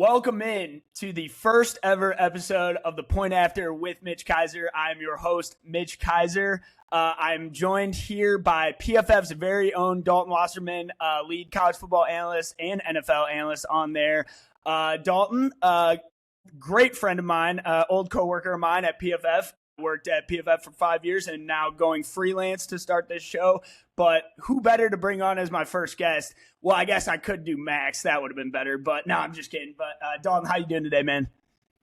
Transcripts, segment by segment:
Welcome in to the first ever episode of The Point After with Mitch Kaiser. I'm your host, Mitch Kaiser. I'm joined here by PFF's very own Dalton Wasserman, lead college football analyst and NFL analyst on there. Dalton, great friend of mine, old coworker of mine at PFF. Worked at PFF for 5 years and now going freelance to start this show. But who better to bring on as my first guest? Well, I guess I could do Max. That would have been better. But no, I'm just kidding. But Dalton, how you doing today, man?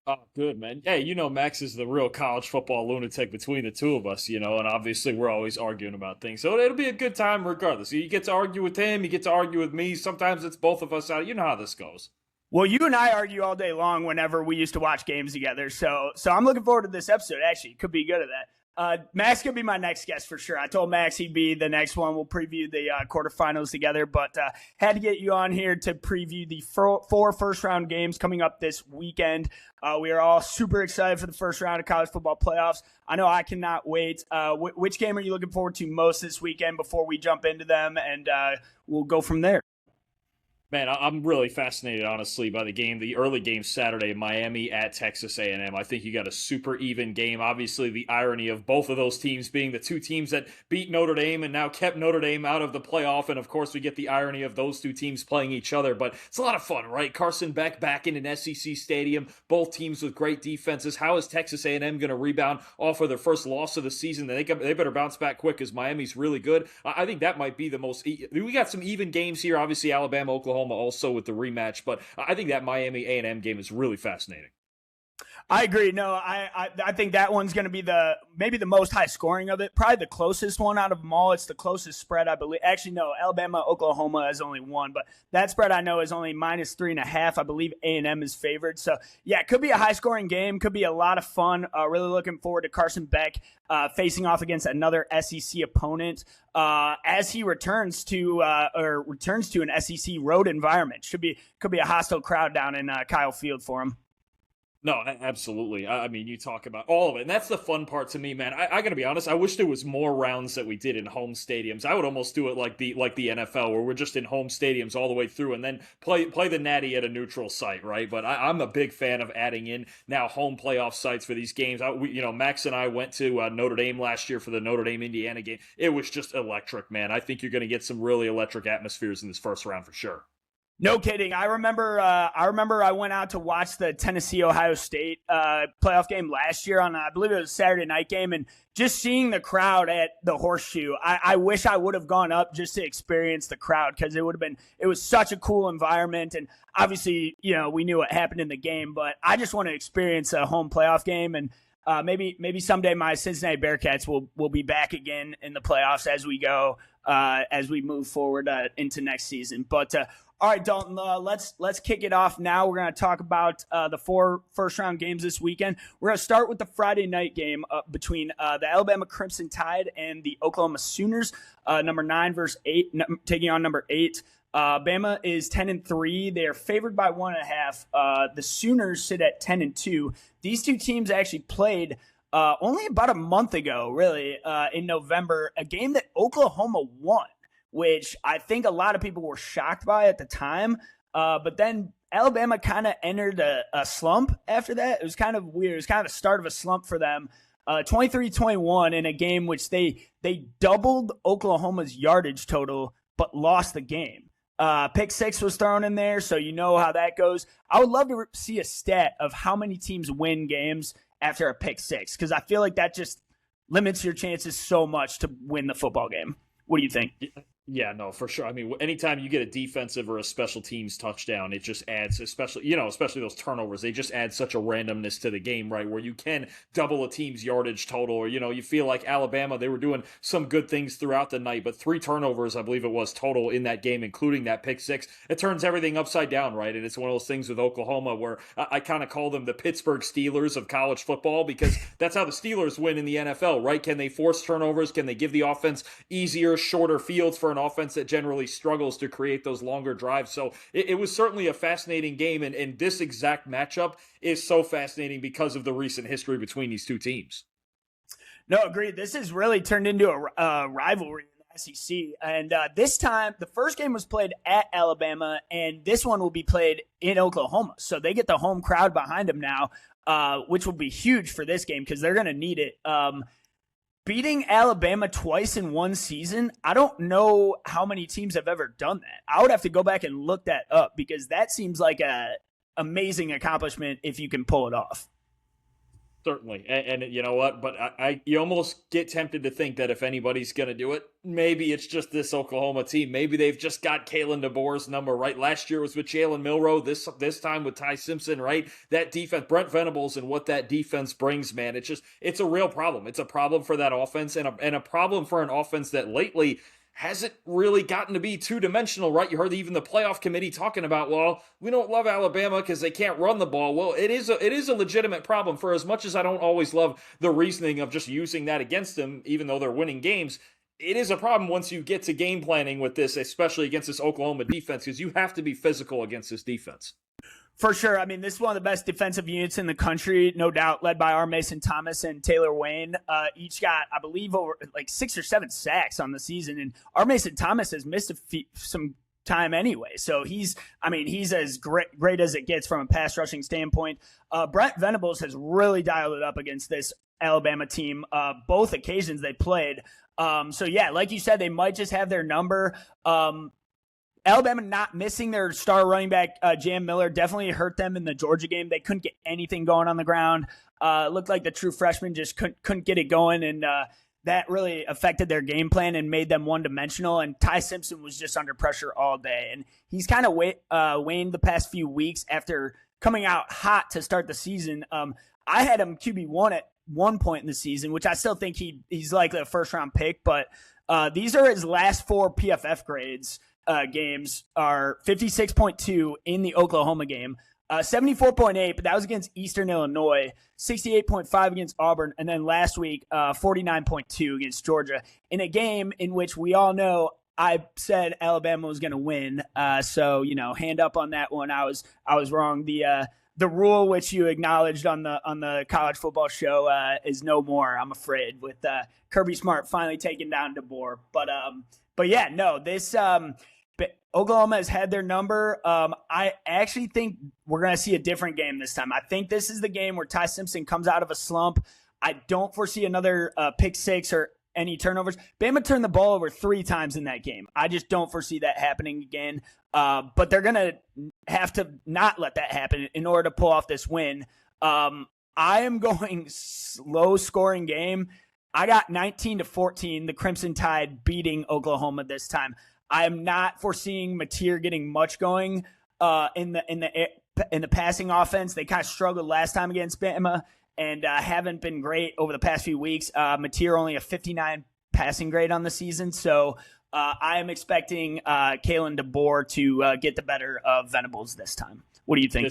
Oh, good, man. Hey, Max is the real college football lunatic between the two of us, and obviously we're always arguing about things. So it'll be a good time regardless. You get to argue with him, you get to argue with me. Sometimes it's both of us out. You know how this goes. Well, you and I argue all day long whenever we used to watch games together. So I'm looking forward to this episode, actually. Could be good at that. Max could be my next guest for sure. I told Max he'd be the next one. We'll preview the quarterfinals together, but had to get you on here to preview the four first-round games coming up this weekend. We are all super excited for the first round of college football playoffs. I know I cannot wait. Which game are you looking forward to most this weekend before we jump into them, and we'll go from there? Man, I'm really fascinated, honestly, by the early game Saturday, Miami at Texas A&M. I think you got a super even game. Obviously, the irony of both of those teams being the two teams that beat Notre Dame and now kept Notre Dame out of the playoff. And, of course, we get the irony of those two teams playing each other. But it's a lot of fun, right? Carson Beck back in an SEC stadium, both teams with great defenses. How is Texas A&M going to rebound off of their first loss of the season? They better bounce back quick because Miami's really good. I think that might be the most – we got some even games here. Obviously, Alabama, Oklahoma also with the rematch, but I think that Miami A&M game is really fascinating. I agree. No, I think that one's going to be maybe the most high scoring of it. Probably the closest one out of them all. It's the closest spread, I believe. Actually, no, Alabama, Oklahoma has only one, but that spread I know is only -3.5. I believe A&M is favored. So, yeah, it could be a high scoring game. Could be a lot of fun. Really looking forward to Carson Beck facing off against another SEC opponent as he returns to an SEC road environment. Could be a hostile crowd down in Kyle Field for him. No, absolutely. I mean, you talk about all of it, and that's the fun part to me, man. I gotta be honest. I wish there was more rounds that we did in home stadiums. I would almost do it like the NFL, where we're just in home stadiums all the way through, and then play the Natty at a neutral site, right? But I'm a big fan of adding in now home playoff sites for these games. Max and I went to Notre Dame last year for the Notre Dame Indiana game. It was just electric, man. I think you're going to get some really electric atmospheres in this first round for sure. No kidding. I remember I went out to watch the Tennessee-Ohio State playoff game last year on, I believe it was a Saturday night game, and just seeing the crowd at the Horseshoe, I wish I would have gone up just to experience the crowd because it was such a cool environment. And obviously, we knew what happened in the game, but I just want to experience a home playoff game. And maybe someday my Cincinnati Bearcats will be back again in the playoffs as we move forward into next season. But all right, Dalton, let's kick it off now. We're going to talk about the four first-round games this weekend. We're going to start with the Friday night game between the Alabama Crimson Tide and the Oklahoma Sooners, number 9 versus 8, taking on number 8. Bama is 10-3. They are favored by 1.5. The Sooners sit at 10-2. These two teams actually played only about a month ago, really, in November, a game that Oklahoma won, which I think a lot of people were shocked by at the time. But then Alabama kind of entered a slump after that. It was kind of weird. It was kind of the start of a slump for them. 23-21 in a game which they doubled Oklahoma's yardage total but lost the game. Pick 6 was thrown in there, so you know how that goes. I would love to see a stat of how many teams win games after a pick 6 because I feel like that just limits your chances so much to win the football game. What do you think? Yeah, no, for sure. I mean, anytime you get a defensive or a special teams touchdown, it just adds, especially those turnovers, they just add such a randomness to the game, right? Where you can double a team's yardage total, or, you feel like Alabama, they were doing some good things throughout the night, but 3 turnovers, I believe it was total in that game, including that pick 6. It turns everything upside down, right? And it's one of those things with Oklahoma where I kind of call them the Pittsburgh Steelers of college football because that's how the Steelers win in the NFL, right? Can they force turnovers? Can they give the offense easier, shorter fields for an offense that generally struggles to create those longer drives? So it was certainly a fascinating game, and this exact matchup is so fascinating because of the recent history between these two teams. No, agreed. This has really turned into a rivalry in the SEC. And this time, the first game was played at Alabama, and this one will be played in Oklahoma. So they get the home crowd behind them now, which will be huge for this game because they're going to need it. Beating Alabama twice in one season, I don't know how many teams have ever done that. I would have to go back and look that up because that seems like a amazing accomplishment if you can pull it off. Certainly. And you know what? But you almost get tempted to think that if anybody's going to do it, maybe it's just this Oklahoma team. Maybe they've just got Kalen DeBoer's number, right? Last year was with Jalen Milroe. This time with Ty Simpson, right? That defense, Brent Venables and what that defense brings, man, it's a real problem. It's a problem for that offense and a problem for an offense that lately hasn't really gotten to be two-dimensional, right? You heard even the playoff committee talking about, well, we don't love Alabama because they can't run the ball. Well, it is a legitimate problem. For as much as I don't always love the reasoning of just using that against them, even though they're winning games, it is a problem once you get to game planning with this, especially against this Oklahoma defense, because you have to be physical against this defense. For sure. I mean, this is one of the best defensive units in the country, no doubt, led by our Mason Thomas and Taylor Wayne. Each got, I believe, over like 6 or 7 sacks on the season. And our Mason Thomas has missed some time anyway. So he's as great as it gets from a pass rushing standpoint. Brent Venables has really dialed it up against this Alabama team. Both occasions they played. So, yeah, like you said, they might just have their number. Alabama not missing their star running back, Jam Miller, definitely hurt them in the Georgia game. They couldn't get anything going on the ground. Looked like the true freshman just couldn't get it going, and that really affected their game plan and made them one-dimensional. And Ty Simpson was just under pressure all day. And he's kind of waned the past few weeks after coming out hot to start the season. I had him QB1 at one point in the season, which I still think he's likely a first-round pick. But these are his last 4 PFF grades. Games are 56.2 in the Oklahoma game, 74.8, but that was against Eastern Illinois, 68.5 against Auburn, and then last week, 49.2 against Georgia in a game in which we all know I said Alabama was going to win. So, hand up on that one. I was wrong. The rule which you acknowledged on the college football show is no more, I'm afraid, with Kirby Smart finally taking down DeBoer. But yeah, no, this Oklahoma has had their number. I actually think we're going to see a different game this time. I think this is the game where Ty Simpson comes out of a slump. I don't foresee another pick six or any turnovers. Bama turned the ball over 3 times in that game. I just don't foresee that happening again. But they're going to have to not let that happen in order to pull off this win. I am going low-scoring game. I got 19-14, the Crimson Tide beating Oklahoma this time. I am not foreseeing Mateer getting much going in the passing offense. They kind of struggled last time against Bama and haven't been great over the past few weeks. Mateer only a 59 passing grade on the season, so I am expecting Kalen DeBoer to get the better of Venables this time. What do you think?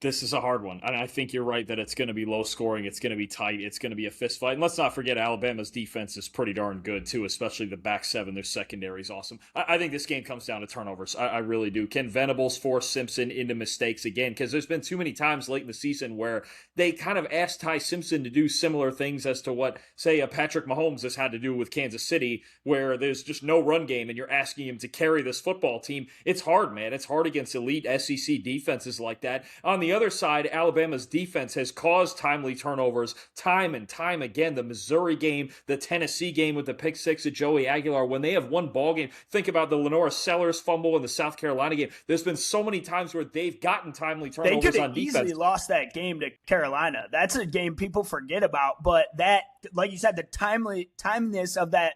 This is a hard one. And I think you're right that it's going to be low scoring. It's going to be tight. It's going to be a fist fight. And let's not forget Alabama's defense is pretty darn good too, especially the back seven. Their secondary is awesome. I think this game comes down to turnovers. I really do. Can Venables force Simpson into mistakes again? Because there's been too many times late in the season where they kind of asked Ty Simpson to do similar things as to what, say, a Patrick Mahomes has had to do with Kansas City, where there's just no run game and you're asking him to carry this football team. It's hard, man. It's hard against elite SEC defenses like that. On the other side, Alabama's defense has caused timely turnovers time and time again. The Missouri game, the Tennessee game with the pick six of Joey Aguilar, when they have won ball game, think about the Lenora Sellers fumble in the South Carolina game. There's been so many times where they've gotten timely turnovers on defense. They could have easily lost that game to Carolina. That's a game people forget about, but that, like you said, the timeliness of that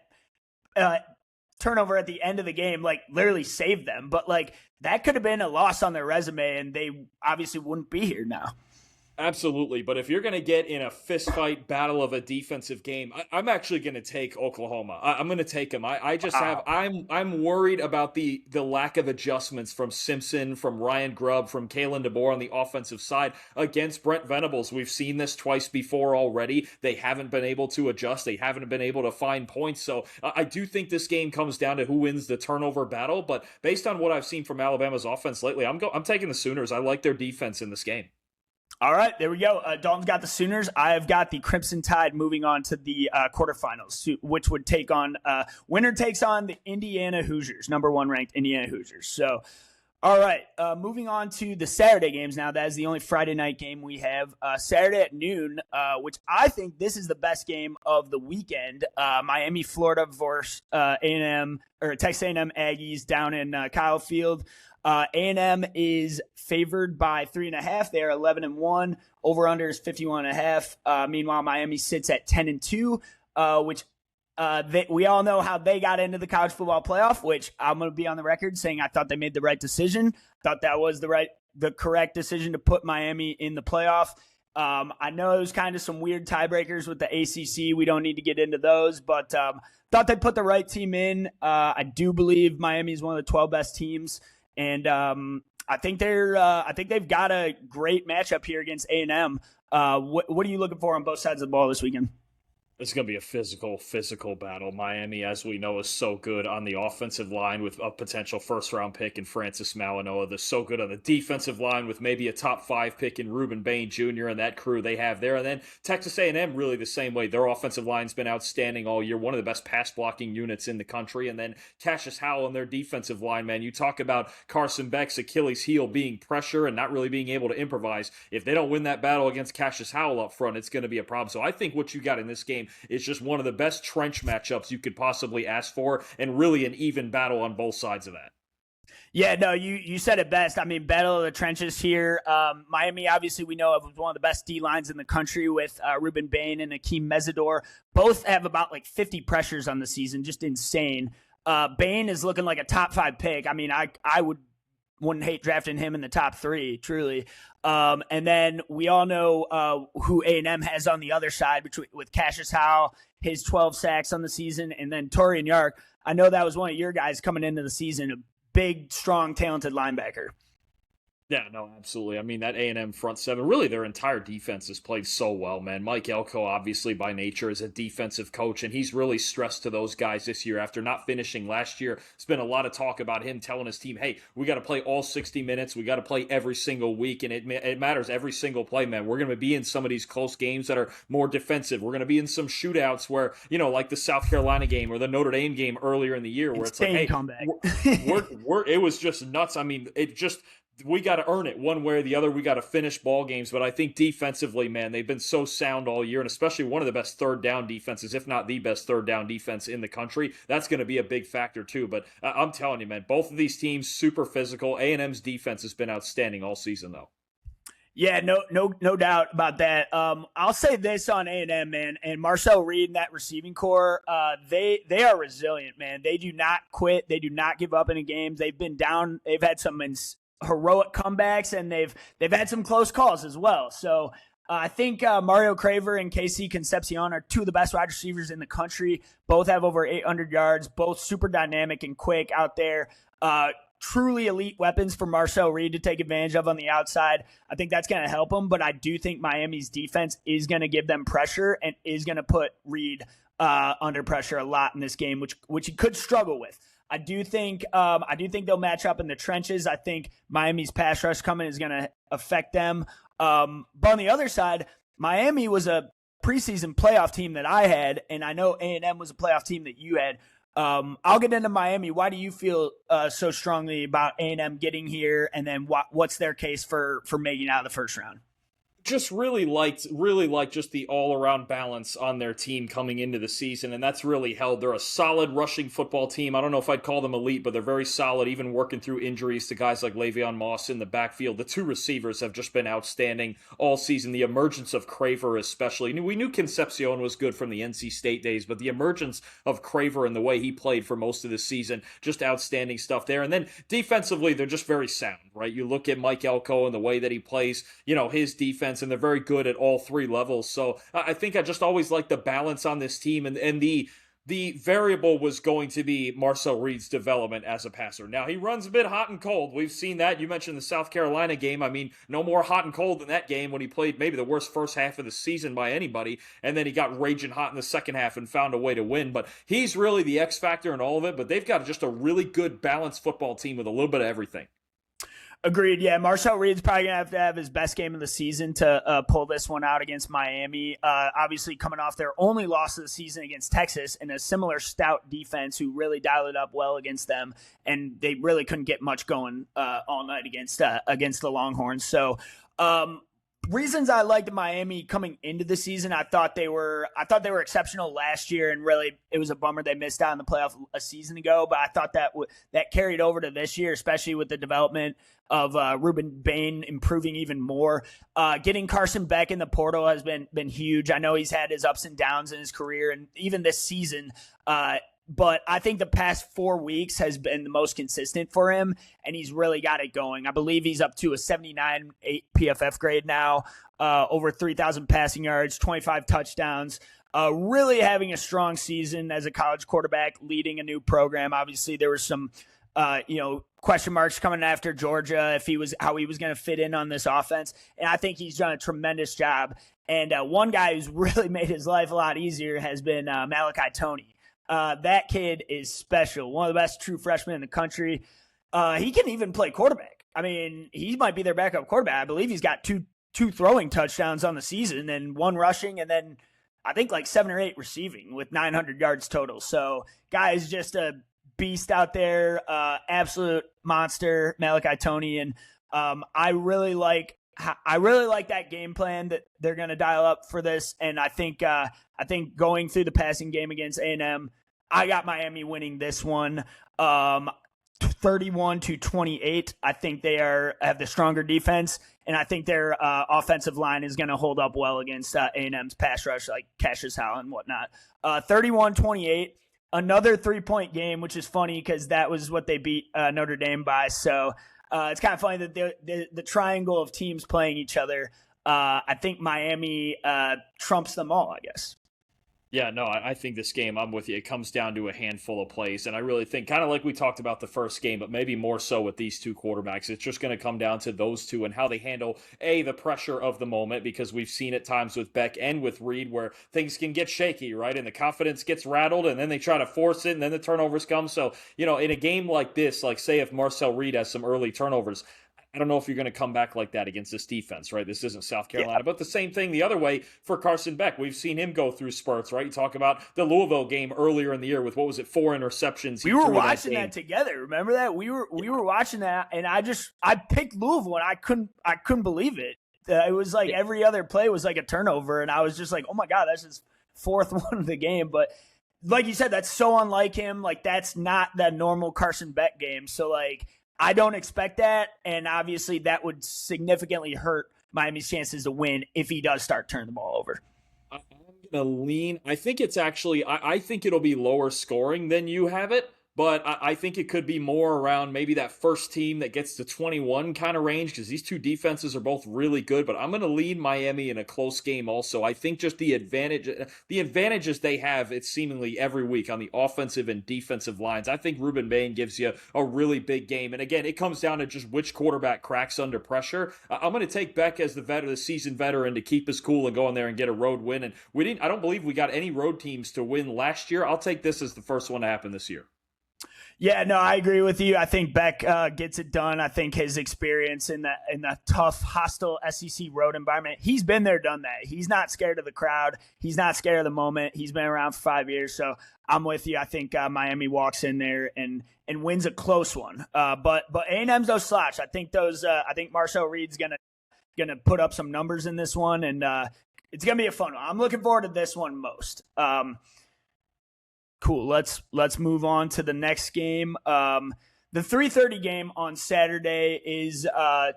turnover at the end of the game, like, literally saved them. But, like, that could have been a loss on their resume, and they obviously wouldn't be here now. Absolutely, but if you're going to get in a fist fight battle of a defensive game, I'm actually going to take Oklahoma. I'm going to take them. I'm worried about the lack of adjustments from Simpson, from Ryan Grubb, from Kalen DeBoer on the offensive side against Brent Venables. We've seen this twice before already. They haven't been able to adjust. They haven't been able to find points. So I do think this game comes down to who wins the turnover battle. But based on what I've seen from Alabama's offense lately, I'm taking the Sooners. I like their defense in this game. All right, there we go. Dalton's got the Sooners. I've got the Crimson Tide moving on to the quarterfinals, which would take on winner takes on the Indiana Hoosiers, number 1 ranked Indiana Hoosiers. So, all right, moving on to the Saturday games now. That is the only Friday night game we have. Saturday at noon, which I think this is the best game of the weekend. Miami, Florida versus A&M or Texas A&M Aggies down in Kyle Field. A&M is favored by 3.5. They are 11-1. Over under is 51.5. Meanwhile, Miami sits at 10-2, which we all know how they got into the college football playoff. Which I'm going to be on the record saying I thought they made the right decision. Thought that was the correct decision to put Miami in the playoff. I know there's kind of some weird tiebreakers with the ACC. We don't need to get into those, but thought they put the right team in. I do believe Miami is one of the 12 best teams. And I think they've got a great matchup here against A&M. What are you looking for on both sides of the ball this weekend? It's going to be a physical battle. Miami, as we know, is so good on the offensive line with a potential first-round pick in Francis Malinois. They're so good on the defensive line with maybe a top 5 pick in Reuben Bain Jr. and that crew they have there. And then Texas A&M really the same way. Their offensive line's been outstanding all year, one of the best pass-blocking units in the country. And then Cassius Howell and their defensive line, man. You talk about Carson Beck's Achilles heel being pressure and not really being able to improvise. If they don't win that battle against Cassius Howell up front, it's going to be a problem. So I think what you got in this game, it's just one of the best trench matchups you could possibly ask for, and really an even battle on both sides of that. Yeah, no, you said it best. I mean, battle of the trenches here. Miami, obviously, we know of one of the best D-lines in the country with Reuben Bain and Akeem Mesidor. Both have about 50 pressures on the season, just insane. Bain is looking like a top 5 pick. I mean, I wouldn't hate drafting him in the top 3, truly. And then we all know who A&M has on the other side with Cassius Howell, his 12 sacks on the season, and then Torian Yark. I know that was one of your guys coming into the season, a big, strong, talented linebacker. Yeah, no, absolutely. I mean, that A&M front seven, really their entire defense has played so well, man. Mike Elko, obviously, by nature, is a defensive coach, and he's really stressed to those guys this year after not finishing last year. There's been a lot of talk about him telling his team, hey, we got to play all 60 minutes. We got to play every single week, and it matters every single play, man. We're going to be in some of these close games that are more defensive. We're going to be in some shootouts where, like the South Carolina game or the Notre Dame game earlier in the year where it's like, hey, comeback. it was just nuts. I mean, we got to earn it one way or the other. We got to finish ball games. But I think defensively, man, they've been so sound all year, and especially one of the best third down defenses, if not the best third down defense in the country. That's going to be a big factor too. But I'm telling you, man, both of these teams, super physical. A&M's defense has been outstanding all season, though. Yeah, no doubt about that. I'll say this on A&M, man, and Marcel Reed and that receiving core, they are resilient, man. They do not quit. They do not give up in a game. They've been down. They've had some heroic comebacks, and they've had some close calls as well. So I think Mario Craver and KC Concepcion are two of the best wide receivers in the country. Both have over 800 yards, both super dynamic and quick out there. Truly elite weapons for Marcel Reed to take advantage of on the outside. I think that's going to help them, but I do think Miami's defense is going to give them pressure and is going to put Reed under pressure a lot in this game, which he could struggle with. I do think they'll match up in the trenches. I think Miami's pass rush coming is going to affect them. But on the other side, Miami was a preseason playoff team that I had, and I know A&M was a playoff team that you had. I'll get into Miami. Why do you feel so strongly about A&M getting here, and then what's their case for making it out of the first round? Just really liked just the all-around balance on their team coming into the season, and that's really held. They're a solid rushing football team. I don't know if I'd call them elite, but they're very solid, even working through injuries to guys like Le'Veon Moss in the backfield. The two receivers have just been outstanding all season. The emergence of Craver especially. We knew Concepcion was good from the NC State days, but the emergence of Craver and the way he played for most of the season, just outstanding stuff there. And then defensively, they're just very sound, right? You look at Mike Elko and the way that he plays, his defense, and they're very good at all three levels. So I think I just always like the balance on this team, and the variable was going to be Marcel Reed's development as a passer. Now, he runs a bit hot and cold. We've seen that. You mentioned the South Carolina game. I mean, no more hot and cold than that game when he played maybe the worst first half of the season by anybody, and then he got raging hot in the second half and found a way to win. But he's really the X factor in all of it, but they've got just a really good balanced football team with a little bit of everything. Agreed. Yeah, Marcel Reed's probably going to have his best game of the season to pull this one out against Miami. Obviously, coming off their only loss of the season against Texas and a similar stout defense who really dialed it up well against them, and they really couldn't get much going all night against the Longhorns. So, reasons I liked Miami coming into the season, I thought they were exceptional last year, and really it was a bummer they missed out in the playoff a season ago. But I thought that carried over to this year, especially with the development of Ruben Bain improving even more. Getting Carson Beck in the portal has been huge. I know he's had his ups and downs in his career, and even this season. But I think the past 4 weeks has been the most consistent for him, and he's really got it going. I believe he's up to a 79 PFF grade now, over 3,000 passing yards, 25 touchdowns. Really having a strong season as a college quarterback, leading a new program. Obviously, there was some question marks coming after Georgia how he was going to fit in on this offense, and I think he's done a tremendous job. And one guy who's really made his life a lot easier has been Malachi Toney. That kid is special. One of the best true freshmen in the country. He can even play quarterback. I mean, he might be their backup quarterback. I believe he's got two throwing touchdowns on the season and 1 rushing, and then I think like 7 or 8 receiving with 900 yards total. So guy's just a beast out there, absolute monster, Malachi Toney. And I really like that game plan that they're going to dial up for this. And I think going through the passing game against A&M, I got Miami winning this one 31-28. I think they have the stronger defense, and I think their offensive line is going to hold up well against A&M's pass rush, like Cassius Howell and whatnot. 31-28, another 3-point game, which is funny because that was what they beat Notre Dame by. So it's kind of funny that the triangle of teams playing each other. I think Miami trumps them all, I guess. Yeah, no, I think this game, I'm with you. It comes down to a handful of plays, and I really think, kind of like we talked about the first game, but maybe more so with these two quarterbacks, it's just going to come down to those two and how they handle, the pressure of the moment, because we've seen at times with Beck and with Reed where things can get shaky, right? And the confidence gets rattled, and then they try to force it, and then the turnovers come. So, in a game like this, like say if Marcel Reed has some early turnovers, I don't know if you're going to come back like that against this defense, right? This isn't South Carolina. Yeah. But the same thing the other way for Carson Beck. We've seen him go through spurts, right? You talk about the Louisville game earlier in the year with, 4 interceptions. We were watching that together. Remember that? We were watching that, and I picked Louisville, and I couldn't believe it. It was like every other play was like a turnover, and I was just like, oh my God, that's his 4th one of the game. But like you said, that's so unlike him. Like, that's not the normal Carson Beck game. So, like, I don't expect that, and obviously that would significantly hurt Miami's chances to win if he does start turning the ball over. I'm going to lean. I think it's actually – I think it'll be lower scoring than you have it, but I think it could be more around maybe that first team that gets to 21 kind of range, because these two defenses are both really good. But I'm going to lead Miami in a close game also. I think just the advantages they have, it's seemingly every week on the offensive and defensive lines. I think Ruben Bain gives you a really big game. And again, it comes down to just which quarterback cracks under pressure. I'm going to take Beck as the seasoned veteran to keep us cool and go in there and get a road win. And I don't believe we got any road teams to win last year. I'll take this as the first one to happen this year. Yeah, no, I agree with you. I think Beck gets it done. I think his experience in the tough, hostile SEC road environment, he's been there, done that. He's not scared of the crowd. He's not scared of the moment. He's been around for 5 years, so I'm with you. I think Miami walks in there and wins a close one. But A&M's no slouch. I think Marcel Reed's gonna put up some numbers in this one, and it's gonna be a fun one. I'm looking forward to this one most. Cool. Let's move on to the next game. The 3:30 game on Saturday is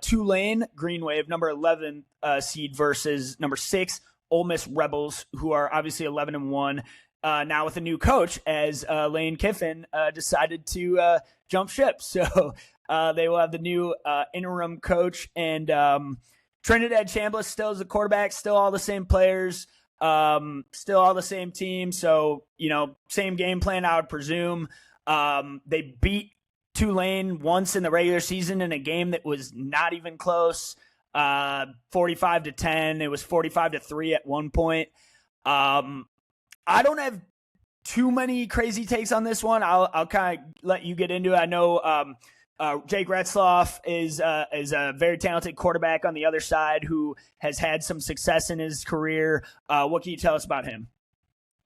Tulane Green Wave, number 11 seed versus number 6 Ole Miss Rebels, who are obviously 11-1 now with a new coach, as Lane Kiffin decided to jump ship. So they will have the new interim coach, and Trinidad Chambliss still is the quarterback, still all the same players. Still all the same team, so same game plan, I would presume. They beat Tulane once in the regular season in a game that was not even close, 45-10. It was 45-3 at one point. I don't have too many crazy takes on this one. I'll kind of let you get into it. I know Jake Retzloff is a very talented quarterback on the other side who has had some success in his career. What can you tell us about him?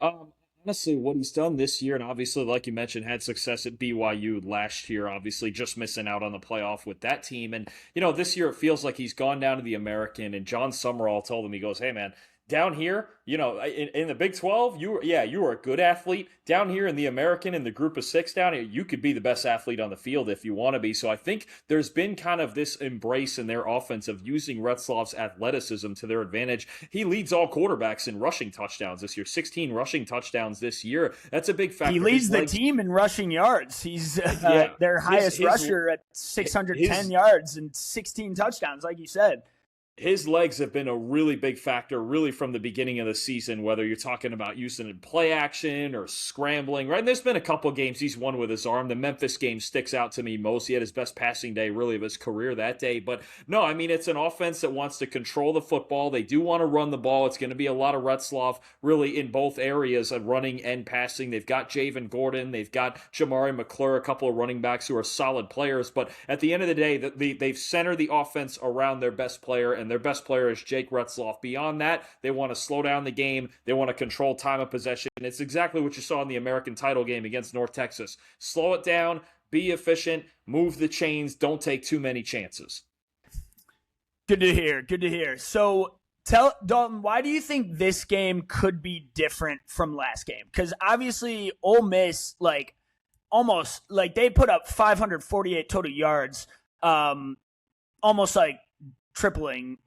Honestly, what he's done this year, and obviously, like you mentioned, had success at BYU last year, obviously just missing out on the playoff with that team. And, this year it feels like he's gone down to the American, and John Summerall told him, he goes, hey, man, down here, in the Big 12, you were a good athlete. Down here in the American, in the group of 6 down here, you could be the best athlete on the field if you want to be. So I think there's been kind of this embrace in their offense of using Retzloff's athleticism to their advantage. He leads all quarterbacks in rushing touchdowns this year, 16 rushing touchdowns this year. That's a big factor. He leads the team in rushing yards. He's their highest rusher at 610 yards and 16 touchdowns, like you said. His legs have been a really big factor, really from the beginning of the season, whether you're talking about using it in play action or scrambling, right? And there's been a couple games he's won with his arm. The Memphis game sticks out to me most. He had his best passing day, really, of his career that day. But no, I mean, it's an offense that wants to control the football. They do want to run the ball. It's going to be a lot of Retzloff, really, in both areas of running and passing. They've got Javen Gordon. They've got Jamari McClure, a couple of running backs who are solid players. But at the end of the day, they've centered the offense around their best player, and their best player is Jake Retzloff. Beyond that, they want to slow down the game. They want to control time of possession. And it's exactly what you saw in the American title game against North Texas. Slow it down, be efficient, move the chains, don't take too many chances. Good to hear. Good to hear. So tell Dalton, why do you think this game could be different from last game? Because obviously Ole Miss, almost they put up 548 total yards, almost like tripling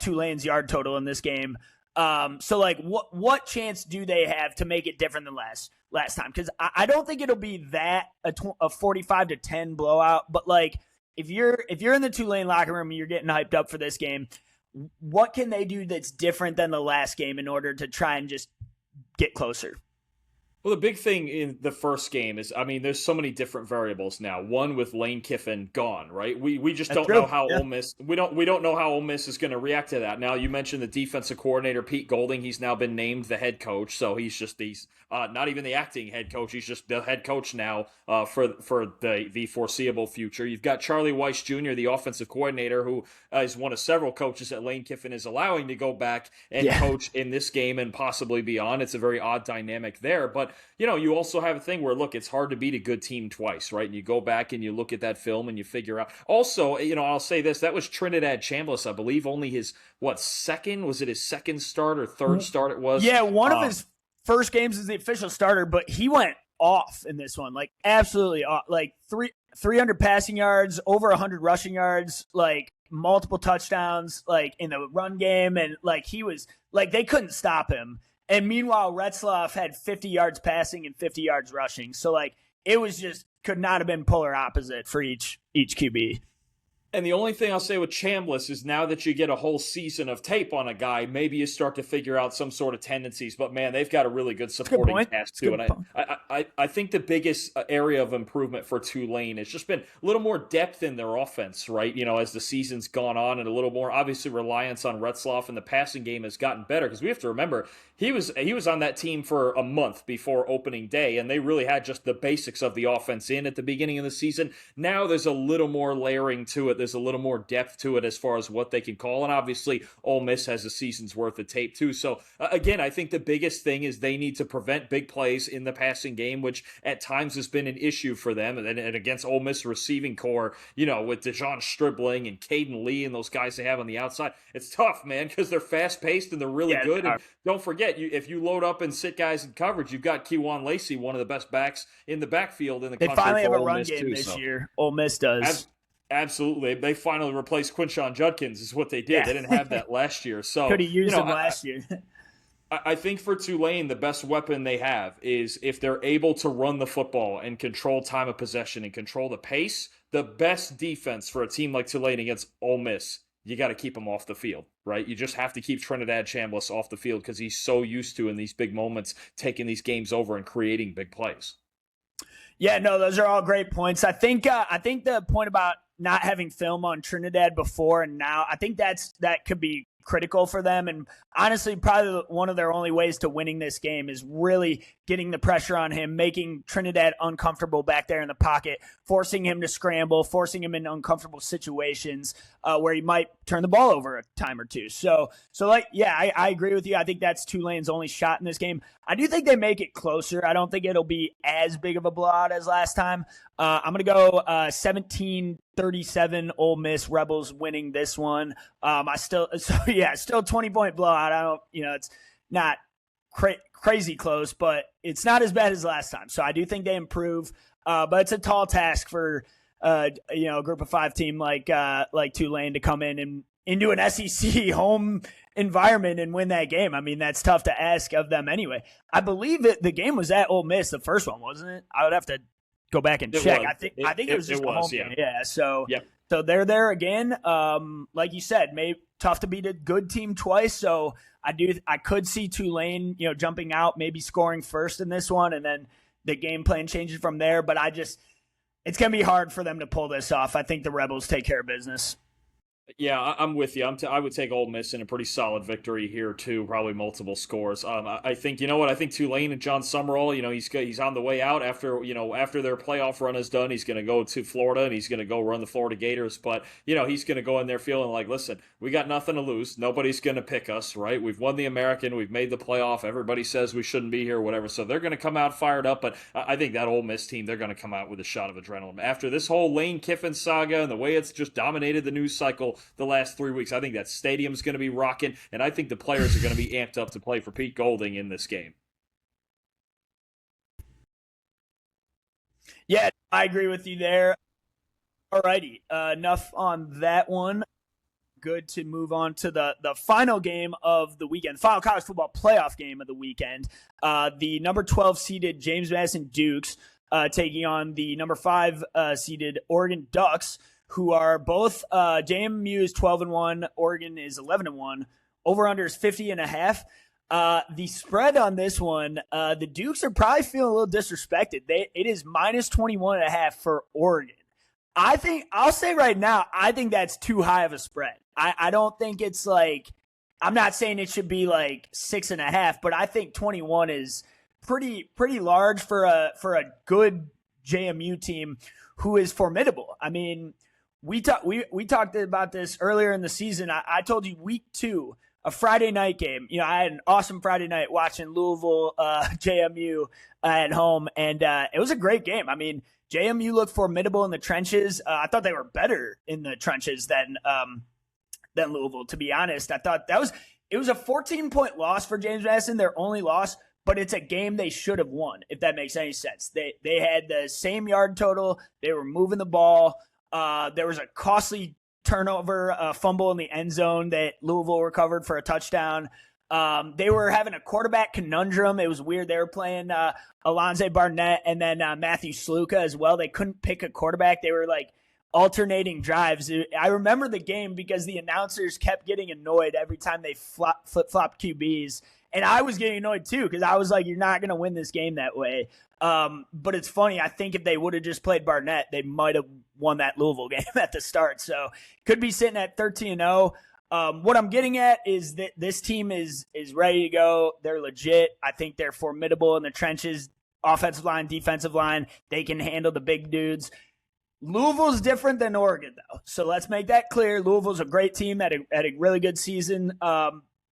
Tulane's yard total in this game. So what chance do they have to make it different than last time? Because I don't think it'll be that a 45-10 blowout. But if you're in the Tulane locker room and you're getting hyped up for this game, what can they do that's different than the last game in order to try and just get closer? Well, the big thing in the first game is, there's so many different variables now. One, with Lane Kiffin gone, right? We just don't know how Ole Miss we don't know how Ole Miss is going to react to that. Now, you mentioned the defensive coordinator Pete Golding. He's now been named the head coach, so he's not even the acting head coach. He's just the head coach now for the foreseeable future. You've got Charlie Weiss Jr., the offensive coordinator, who is one of several coaches that Lane Kiffin is allowing to go back and coach in this game and possibly beyond. It's a very odd dynamic there, but you also have a thing where, look, it's hard to beat a good team twice, right? And you go back and you look at that film and you figure out. Also, I'll say this, that was Trinidad Chambliss, I believe, only his, second? Was it his second start or third start it was? Yeah, one of his first games as the official starter, but he went off in this one, absolutely off. 300 passing yards, over 100 rushing yards, multiple touchdowns, in the run game. And he was, they couldn't stop him. And meanwhile, Retzloff had 50 yards passing and 50 yards rushing. So, it was just could not have been polar opposite for each QB. And the only thing I'll say with Chambliss is now that you get a whole season of tape on a guy, maybe you start to figure out some sort of tendencies. But, man, they've got a really good supporting cast, too. And I think the biggest area of improvement for Tulane has just been a little more depth in their offense, right? As the season's gone on, and a little more, obviously, reliance on Retzloff, and the passing game has gotten better. Because we have to remember, he was on that team for a month before opening day, and they really had just the basics of the offense in at the beginning of the season. Now there's a little more layering to it. There's a little more depth to it as far as what they can call. And obviously, Ole Miss has a season's worth of tape, too. So, again, I think the biggest thing is they need to prevent big plays in the passing game, which at times has been an issue for them. And against Ole Miss receiving core, with DeJon Stribling and Caden Lee and those guys they have on the outside, it's tough, man, because they're fast-paced and they're really good. And don't forget, if you load up and sit guys in coverage, you've got Kejuan Lacey, one of the best backs in the backfield in the country. They finally have a Ole run Miss game too, this year. Ole Miss does. Absolutely. They finally replaced Quinshon Judkins is what they did. They didn't have that last year. So could have used him last year. I think for Tulane, the best weapon they have is if they're able to run the football and control time of possession and control the pace, the best defense for a team like Tulane against Ole Miss, you got to keep him off the field, right? You just have to keep Trinidad Chambliss off the field because he's so used to, in these big moments, taking these games over and creating big plays. Yeah, no, those are all great points. I think the point about not having film on Trinidad before and now, I think that could be critical for them. And honestly, probably one of their only ways to winning this game is really getting the pressure on him, making Trinidad uncomfortable back there in the pocket, forcing him to scramble, forcing him in uncomfortable situations where he might turn the ball over a time or two. So I agree with you. I think that's Tulane's only shot in this game. I do think they make it closer. I don't think it'll be as big of a blowout as last time. I'm going to go 17-37 Ole Miss Rebels winning this one. Still 20-point blowout. I don't, it's not crazy close, but it's not as bad as last time. So I do think they improve. But it's a tall task for a group of 5 team like Tulane to come in and into an SEC home environment and win that game. I mean, that's tough to ask of them anyway. I believe the game was at Ole Miss, the first one, wasn't it? I would have to go back and check. I think it was just a home game. Yeah. So they're there again. Like you said, maybe tough to beat a good team twice. So I could see Tulane, jumping out, maybe scoring first in this one, and then the game plan changes from there. But it's going to be hard for them to pull this off. I think the Rebels take care of business. Yeah, I'm with you. I would take Ole Miss in a pretty solid victory here too, probably multiple scores. I think I think Tulane and John Summerall, he's on the way out after their playoff run is done. He's going to go to Florida and he's going to go run the Florida Gators. But he's going to go in there feeling like, listen, we got nothing to lose. Nobody's going to pick us, right? We've won the American. We've made the playoff. Everybody says we shouldn't be here, whatever. So they're going to come out fired up. But I think that Ole Miss team, they're going to come out with a shot of adrenaline after this whole Lane Kiffin saga and the way it's just dominated the news cycle the last 3 weeks. I think that stadium's going to be rocking, and I think the players are going to be amped up to play for Pete Golding in this game. Yeah, I agree with you there. Alrighty, enough on that one. Good to move on to the final game of the weekend, final college football playoff game of the weekend. The number 12 seeded James Madison Dukes taking on the number 5 seeded Oregon Ducks, who are both JMU is 12-1, Oregon is 11-1. Over under is 50.5. The spread on this one, the Dukes are probably feeling a little disrespected. It is minus 21.5 for Oregon. I'll say right now, I think that's too high of a spread. I don't think it's like, I'm not saying it should be like 6.5, but I think 21 is pretty large for a good JMU team who is formidable. I mean, we talked about this earlier in the season. I told you week 2, a Friday night game. I had an awesome Friday night watching Louisville JMU at home, and it was a great game. I mean, JMU looked formidable in the trenches. I thought they were better in the trenches than Louisville, to be honest. I thought it was a 14-point loss for James Madison, their only loss, but it's a game they should have won, if that makes any sense. They had the same yard total. They were moving the ball. There was a costly turnover, fumble in the end zone that Louisville recovered for a touchdown. They were having a quarterback conundrum. It was weird. They were playing Alonze Barnett and then Matthew Sluka as well. They couldn't pick a quarterback. They were like alternating drives. I remember the game because the announcers kept getting annoyed every time they flip-flopped QBs. And I was getting annoyed too because I was like, you're not going to win this game that way. But it's funny. I think if they would have just played Barnett, they might have won that Louisville game at the start. So could be sitting at 13-0. What I'm getting at is that this team is ready to go. They're legit. I think they're formidable in the trenches, offensive line, defensive line. They can handle the big dudes. Louisville's different than Oregon, though. So let's make that clear. Louisville's a great team at a really good season.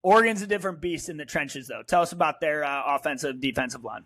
Oregon's a different beast in the trenches, though. Tell us about their offensive, defensive line.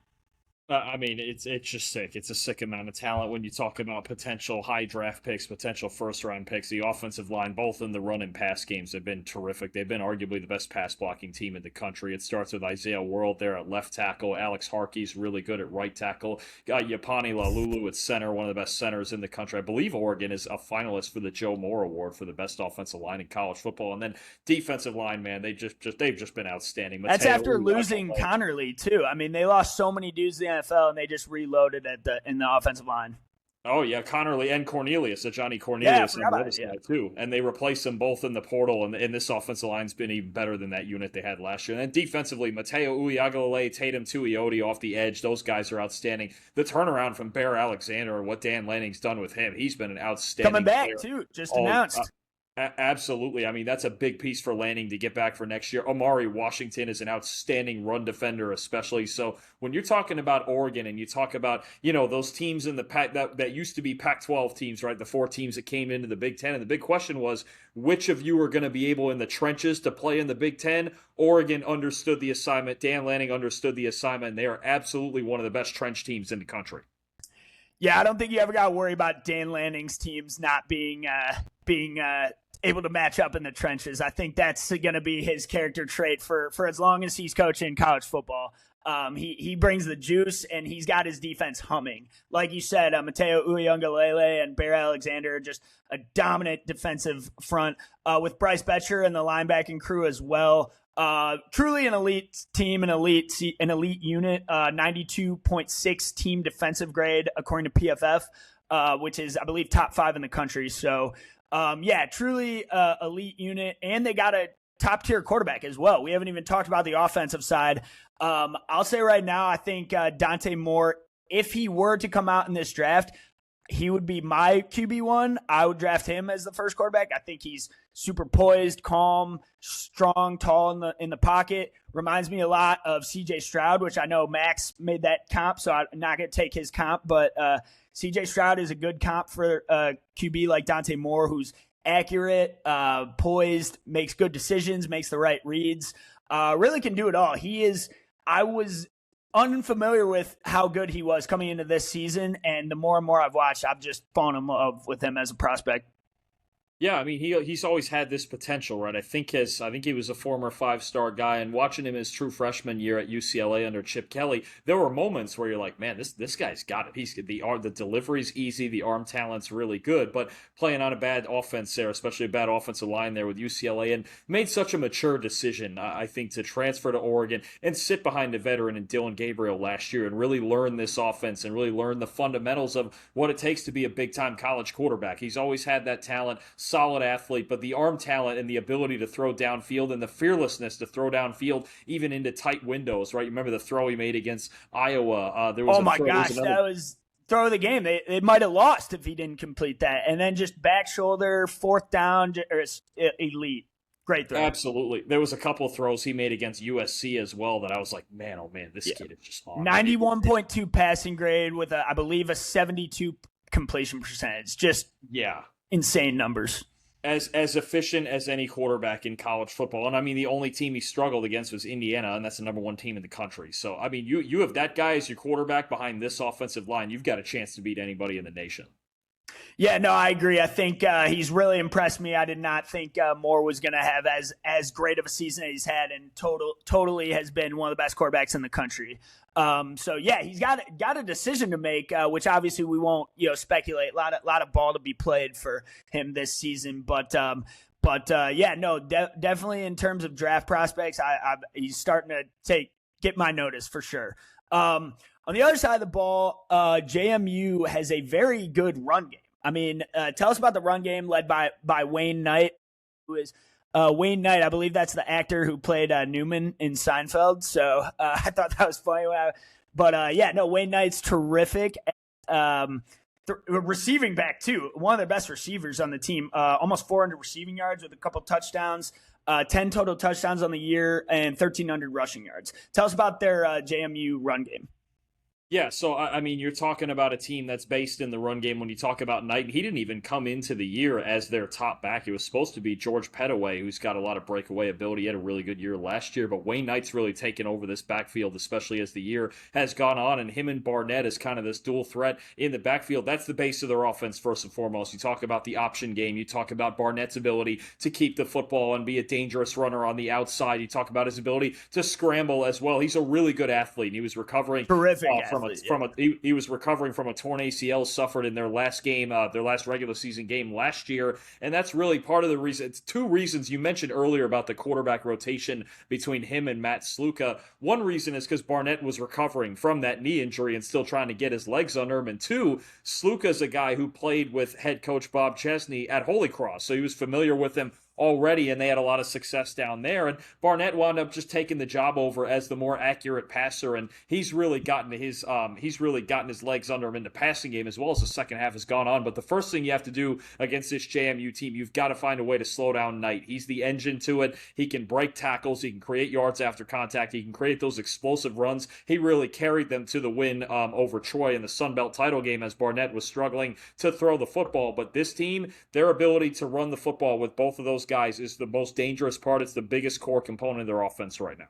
I mean, it's just sick. It's a sick amount of talent when you talk about potential high draft picks, potential first-round picks. The offensive line, both in the run and pass games, have been terrific. They've been arguably the best pass-blocking team in the country. It starts with Isaiah World there at left tackle. Alex Harkey's really good at right tackle. Got Yapani Lalulu at center, one of the best centers in the country. I believe Oregon is a finalist for the Joe Moore Award for the best offensive line in college football. And then defensive line, man, they've just been outstanding. That's after losing Connerly, too. I mean, they lost so many dudes in the NFL, and they just reloaded in the offensive line. Oh, yeah, Connerly and Cornelius, Johnny Cornelius on the other side, too. And they replaced them both in the portal, and this offensive line's been even better than that unit they had last year. And then defensively, Mateo Uiagalelei, Tatum Tuioti off the edge. Those guys are outstanding. The turnaround from Bear Alexander and what Dan Lanning's done with him, he's been an outstanding coming back, player. too, just announced. Absolutely. I mean, that's a big piece for Lanning to get back for next year. Omari Washington is an outstanding run defender, especially. So when you're talking about Oregon and you talk about, those teams in the Pac that used to be Pac-12 teams, right? The 4 teams that came into the Big Ten. And the big question was, which of you are going to be able in the trenches to play in the Big Ten? Oregon understood the assignment. Dan Lanning understood the assignment. And they are absolutely one of the best trench teams in the country. Yeah, I don't think you ever got to worry about Dan Lanning's teams not being able to match up in the trenches. I think that's going to be his character trait for as long as he's coaching college football. He brings the juice, and he's got his defense humming. Like you said, Mateo Uyunglele and Bear Alexander are just a dominant defensive front with Bryce Betcher and the linebacking crew as well. Truly an elite team, an elite unit, 92.6 team defensive grade according to PFF, which is, I believe, top 5 in the country. So, truly elite unit, and they got a top tier quarterback as well. We haven't even talked about the offensive side. I'll say right now, I think Dante Moore, if he were to come out in this draft, he would be my QB1. I would draft him as the first quarterback. I think he's super poised, calm, strong, tall in the pocket. Reminds me a lot of CJ Stroud, which I know Max made that comp, so I'm not going to take his comp. But CJ Stroud is a good comp for QB like Dante Moore, who's accurate, poised, makes good decisions, makes the right reads, really can do it all. I was unfamiliar with how good he was coming into this season, and the more and more I've watched, I've just fallen in love with him as a prospect. Yeah, I mean, he's always had this potential, right? I think he was a former 5-star guy, and watching him his true freshman year at UCLA under Chip Kelly, there were moments where you're like, man, this guy's got it. The delivery's easy, the arm talent's really good, but playing on a bad offense there, especially a bad offensive line there with UCLA, and made such a mature decision, I think, to transfer to Oregon and sit behind a veteran in Dylan Gabriel last year and really learn this offense and really learn the fundamentals of what it takes to be a big-time college quarterback. He's always had that talent, solid athlete, but the arm talent and the ability to throw downfield and the fearlessness to throw downfield even into tight windows, right? You remember the throw he made against Iowa? That was throw of the game. They might have lost if he didn't complete that. And then just back shoulder, 4th down, or elite. Great throw. Absolutely. There was a couple of throws he made against USC as well that I was like, man, oh man, this kid is just on. 91.2 passing grade with, I believe, a 72 completion percentage. Just insane numbers. As efficient as any quarterback in college football. And I mean, the only team he struggled against was Indiana, and that's the number 1 team in the country. So, I mean, you have that guy as your quarterback behind this offensive line, you've got a chance to beat anybody in the nation. Yeah, no, I agree. I think he's really impressed me. I did not think Moore was going to have as great of a season as he's had, and totally has been one of the best quarterbacks in the country. He's got a decision to make, which obviously we won't speculate. A lot of ball to be played for him this season, definitely in terms of draft prospects, he's starting to get my notice for sure. On the other side of the ball, JMU has a very good run game. I mean, tell us about the run game led by Wayne Knight, who is Wayne Knight. I believe that's the actor who played Newman in Seinfeld. So I thought that was funny. Wayne Knight's terrific. Receiving back too, one of the best receivers on the team. Almost 400 receiving yards with a couple touchdowns. 10 total touchdowns on the year and 1,300 rushing yards. Tell us about their JMU run game. Yeah, so, I mean, you're talking about a team that's based in the run game. When you talk about Knight, he didn't even come into the year as their top back. It was supposed to be George Pettaway, who's got a lot of breakaway ability. He had a really good year last year, but Wayne Knight's really taken over this backfield, especially as the year has gone on, and him and Barnett is kind of this dual threat in the backfield. That's the base of their offense, first and foremost. You talk about the option game. You talk about Barnett's ability to keep the football and be a dangerous runner on the outside. You talk about his ability to scramble as well. He's a really good athlete, and he was recovering he was recovering from a torn ACL suffered in their last game, their last regular season game last year, and that's really part of the reason. It's 2 reasons you mentioned earlier about the quarterback rotation between him and Matt Sluka. One reason is because Barnett was recovering from that knee injury and still trying to get his legs under him, and 2, Sluka's a guy who played with head coach Bob Chesney at Holy Cross, so he was familiar with him already, and they had a lot of success down there. And Barnett wound up just taking the job over as the more accurate passer, and he's really gotten his legs under him in the passing game as well as the second half has gone on. But the first thing you have to do against this JMU team, you've got to find a way to slow down Knight. He's the engine to it. He can break tackles. He can create yards after contact. He can create those explosive runs. He really carried them to the win over Troy in the Sun Belt title game as Barnett was struggling to throw the football. But this team, their ability to run the football with both of those guys is the most dangerous part. It's the biggest core component of their offense right now.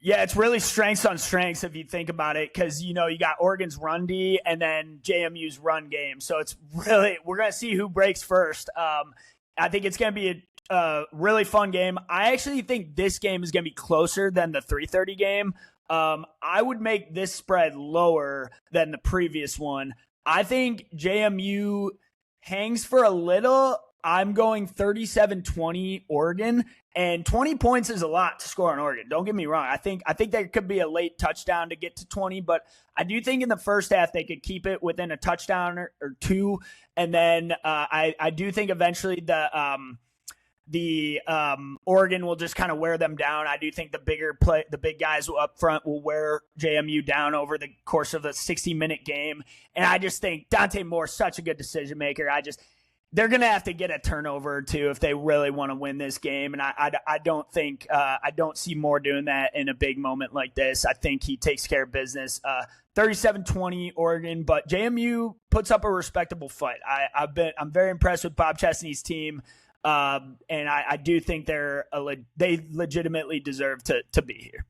Yeah, it's really strengths on strengths if you think about it, because, you got Oregon's run D and then JMU's run game. So it's really, we're going to see who breaks first. I think it's going to be a really fun game. I actually think this game is going to be closer than the 3:30 game. I would make this spread lower than the previous one. I think JMU hangs for a little. I'm going 37-20 Oregon, and 20 points is a lot to score on Oregon. Don't get me wrong. I think there could be a late touchdown to get to 20, but I do think in the first half they could keep it within a touchdown or two, and then I do think eventually the Oregon will just kind of wear them down. I do think the big guys up front will wear JMU down over the course of a 60-minute game, and I just think Dante Moore's such a good decision maker. They're going to have to get a turnover or two if they really want to win this game. And I don't see Moore doing that in a big moment like this. I think he takes care of business. 37-20 Oregon, but JMU puts up a respectable fight. I'm very impressed with Bob Chesney's team. And I do think they legitimately deserve to be here.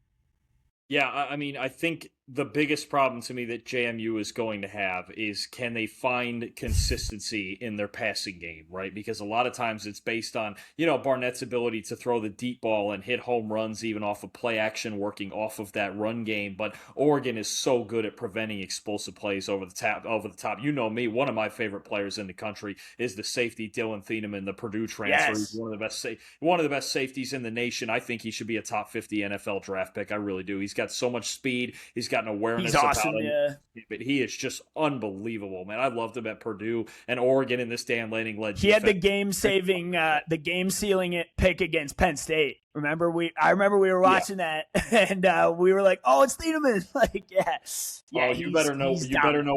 Yeah, I mean, I think the biggest problem to me that JMU is going to have is, can they find consistency in their passing game, right? Because a lot of times it's based on, Barnett's ability to throw the deep ball and hit home runs even off of play action working off of that run game. But Oregon is so good at preventing explosive plays over the top. You know me, one of my favorite players in the country is the safety Dylan Thieneman, the Purdue transfer. Yes. He's one of the best safeties in the nation. I think he should be a top 50 NFL draft pick. I really do. He's got so much speed. He's got an awareness. He's awesome, about him. yeah. But he is just unbelievable, man. I loved him at Purdue and Oregon in this Dan Lanning led. He had the game-sealing pick against Penn State. I remember we were watching that, and we were like, "Oh, it's Thieneman!" Like, yeah. You better know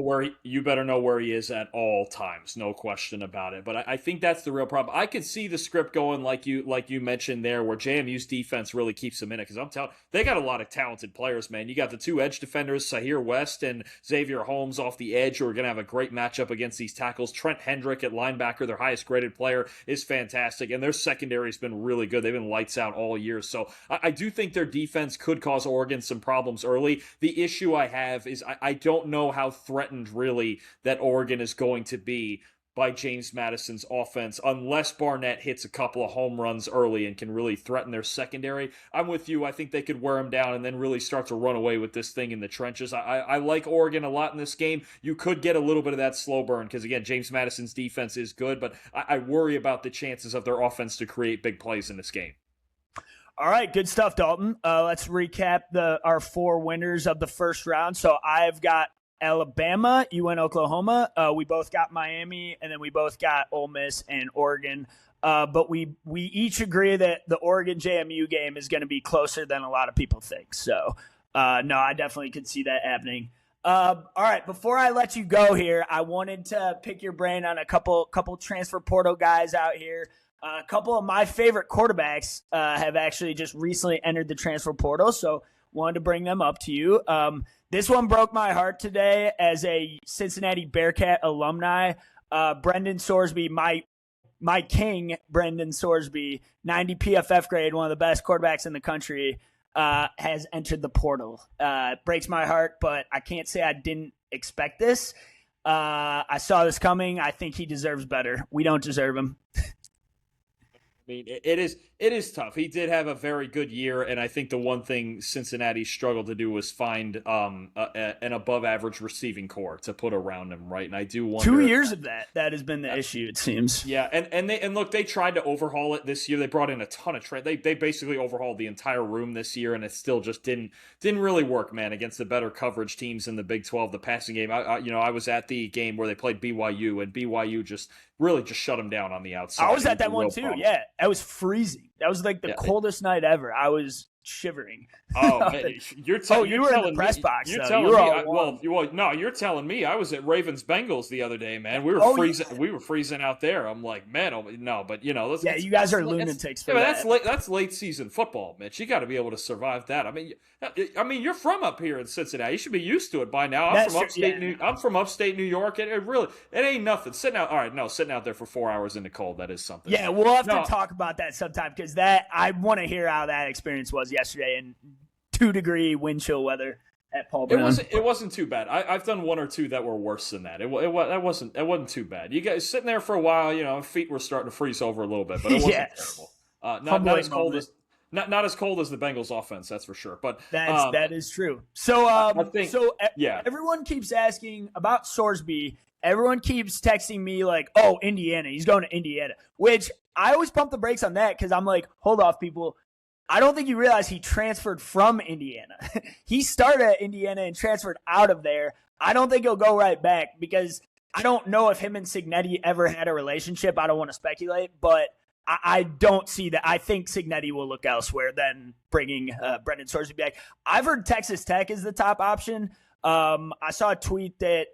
where he is at all times, no question about it. But I think that's the real problem. I could see the script going like you mentioned there, where JMU's defense really keeps them in it, because I'm telling they got a lot of talented players, man. You got the two edge defenders, Sahir West and Xavier Holmes off the edge, who are going to have a great matchup against these tackles. Trent Hendrick at linebacker, their highest graded player, is fantastic, and their secondary has been really good. They've been lights out all year. So I do think their defense could cause Oregon some problems early. The issue I have is I don't know how threatened really that Oregon is going to be by James Madison's offense unless Barnett hits a couple of home runs early and can really threaten their secondary. I'm with you. I think they could wear him down and then really start to run away with this thing in the trenches. I like Oregon a lot in this game. You could get a little bit of that slow burn because, again, James Madison's defense is good, but I worry about the chances of their offense to create big plays in this game. All right, good stuff, Dalton. Let's recap our four winners of the first round. So I've got Alabama, you went Oklahoma. We both got Miami, and then we both got Ole Miss and Oregon. But we each agree that the Oregon JMU game is going to be closer than a lot of people think. So, no, I definitely could see that happening. All right, before I let you go here, I wanted to pick your brain on a couple transfer portal guys out here. A couple of my favorite quarterbacks have actually just recently entered the transfer portal, so wanted to bring them up to you. This one broke my heart today as a Cincinnati Bearcat alumni. Brendan Sorsby, my king, Brendan Sorsby, 90 PFF grade, one of the best quarterbacks in the country, has entered the portal. Breaks my heart, but I can't say I didn't expect this. I saw this coming. I think he deserves better. We don't deserve him. I mean, it It is tough. He did have a very good year, and I think the one thing Cincinnati struggled to do was find an above-average receiving core to put around him, right? And I do wonder. 2 years of that has been the issue, it seems. Yeah, and look, they tried to overhaul it this year. They brought in a ton of trade. They basically overhauled the entire room this year, and it still just didn't really work, man. Against the better coverage teams in the Big 12, the passing game. I was at the game where they played BYU, and BYU just shut them down on the outside. I was at that one too. Problem. Yeah, it was freezing. That was like the coldest night ever. I was shivering. Oh, man, you were in the press box. You're telling me. No, you're telling me. I was at Ravens Bengals the other day, man. We were freezing. Yeah. We were freezing out there. I'm like, man, no, but you know, you guys are lunatics. For that. That's late season football, Mitch. You got to be able to survive that. I mean, you're from up here in Cincinnati. You should be used to it by now. I'm from upstate New York. It ain't nothing. Sitting out there for 4 hours in the cold. That is something. Yeah, we'll have to talk about that sometime because I want to hear how that experience was yesterday in 2-degree wind chill weather at Paul Brown. It wasn't too bad. I've done one or two that were worse than that. It wasn't too bad. You guys sitting there for a while, feet were starting to freeze over a little bit, but it wasn't terrible. Not as cold as not as cold as the Bengals offense, that's for sure. But that is true. So everyone keeps asking about Sorsby. Everyone keeps texting me like, "Oh, Indiana, he's going to Indiana," which I always pump the brakes on that because I'm like, hold off, people. I don't think you realize he transferred from Indiana. He started at Indiana and transferred out of there. I don't think he'll go right back because I don't know if him and Cignetti ever had a relationship. I don't want to speculate, but I don't see that. I think Cignetti will look elsewhere than bringing Brendan Sorsby back. I've heard Texas Tech is the top option. I saw a tweet that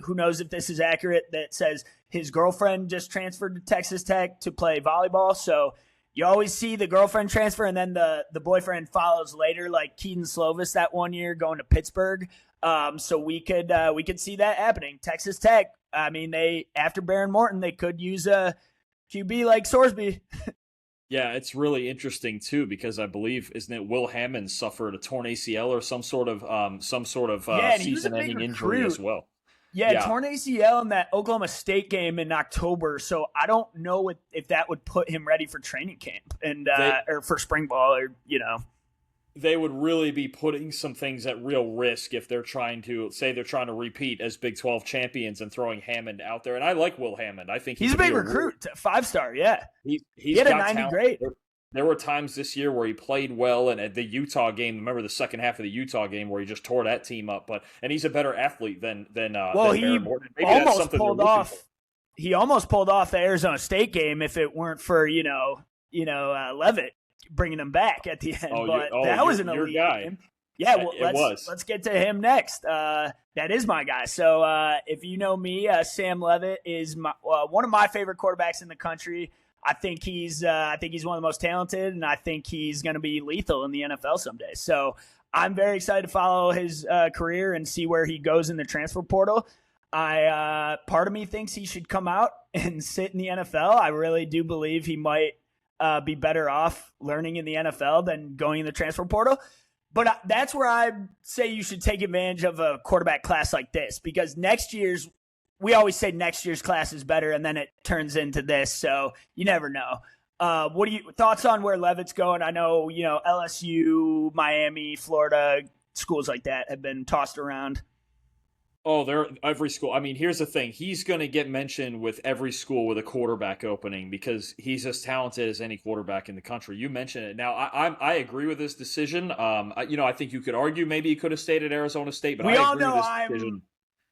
who knows if this is accurate that says his girlfriend just transferred to Texas Tech to play volleyball. So you always see the girlfriend transfer and then the boyfriend follows later, like Keaton Slovis that one year going to Pittsburgh. So we could see that happening. Texas Tech, I mean, after Baron Morton, they could use a QB like Sorsby. Yeah, it's really interesting too because I believe isn't it Will Hammond suffered a torn ACL or some sort of season-ending injury as well. Yeah, torn ACL in that Oklahoma State game in October. So I don't know if that would put him ready for training camp and or for spring ball or They would really be putting some things at real risk if they're trying to repeat as Big 12 champions and throwing Hammond out there. And I like Will Hammond. I think he's a big recruit, 5-star. Yeah, he had a 90 grade. There were times this year where he played well, and at the Utah game, remember the second half of the Utah game where he just tore that team up. And he's a better athlete than Baron Morton. Maybe almost pulled off. He almost pulled off the Arizona State game if it weren't for Leavitt bringing him back at the end. That was an elite game. Yeah, well, let's get to him next. That is my guy. So if you know me, Sam Leavitt is one of my favorite quarterbacks in the country. I think he's one of the most talented, and I think he's going to be lethal in the NFL someday. So I'm very excited to follow his career and see where he goes in the transfer portal. Part of me thinks he should come out and sit in the NFL. I really do believe he might be better off learning in the NFL than going in the transfer portal. But that's where I say you should take advantage of a quarterback class like this because we always say next year's class is better, and then it turns into this. So you never know. What are your thoughts on where Leavitt's going? I know, LSU, Miami, Florida, schools like that have been tossed around. Oh, every school. I mean, here's the thing. He's going to get mentioned with every school with a quarterback opening because he's as talented as any quarterback in the country. You mentioned it. Now, I agree with this decision. I think you could argue maybe he could have stayed at Arizona State, but I agree with this decision.